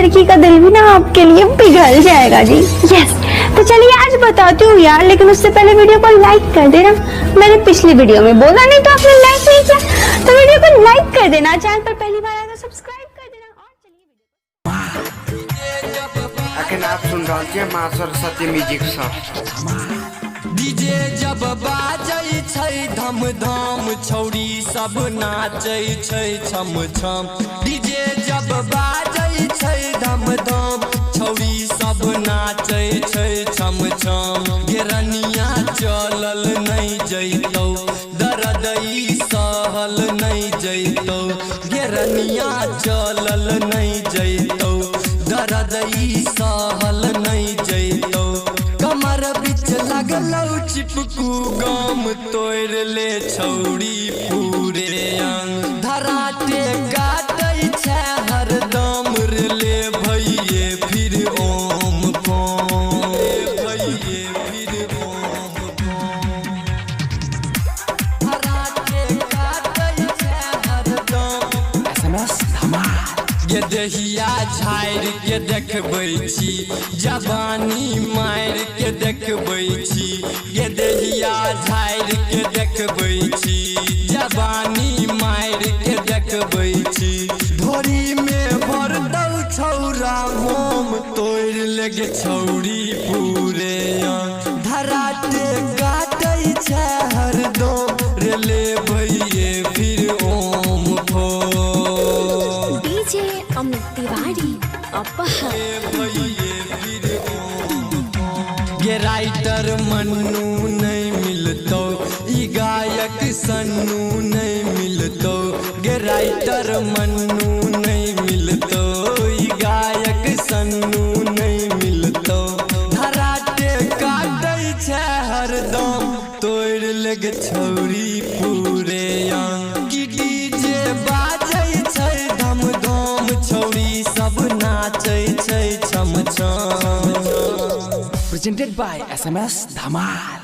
लड़की का दिल भी ना आपके लिए पिघल जाएगा जी। यस, तो चलिए आज बताती हूँ यार, लेकिन उससे पहले वीडियो को लाइक कर देना। मैंने पिछली वीडियो में बोला नहीं तो आपने लाइक नहीं किया, तो वीडियो को लाइक कर देना। चैनल पर पहली बार आया तो सब्सक्राइब कर देना। और चलिए अखन आप सुन रहे हैं माँ सरस्वती म्यूजिक शॉप। डीजे जब बाजै छै धम धम छौरी सब नाचै छै छम छम। डीजे जब बाजै छै धम धम छौरी सब नाचै छै छम छम। गेरनिया चलल नहीं जैतौ दरदई सहल नहीं जैतौ। गेरनिया चलल नहीं जैतौ दरदई सहल नहीं जैतौ। कमर बिच लगलौ चिपकू गाम तोड़ ले छौरी पूरे अंग। धराटे काटै छै हरदम रे भैये फिर ओम पम भैये फिर ओम पम। धराटे काटै छै हरदम SMS धमाल। ये दहिया झाड़ के देखबै छी जवानी मार के देखबै छी। ये दहिया झाड़ के देखबै छी जवानी मार के देखबै छी। ढोरी में भर दौ छौरा मोम तोड़ लगे छौरी पूरे अंग। धराटे काटै छै हरदम रे भैये फिर ओम फो। डीजे अमित तिवारी अपहर। ये राइटर मन्नू नहीं मिलतो ई गायक सन्नू नहीं मिलतो। ये राइटर मन्नू नहीं मिलतो ई गायक सन्नू नहीं मिलतो। धराटे काटै छै हरदम तोड़ लग छौरी पूरे अंग। की डीजे बाजै छै धम धम छौरी सब नाचै छै छम छम। Presented by SMS Dhamal.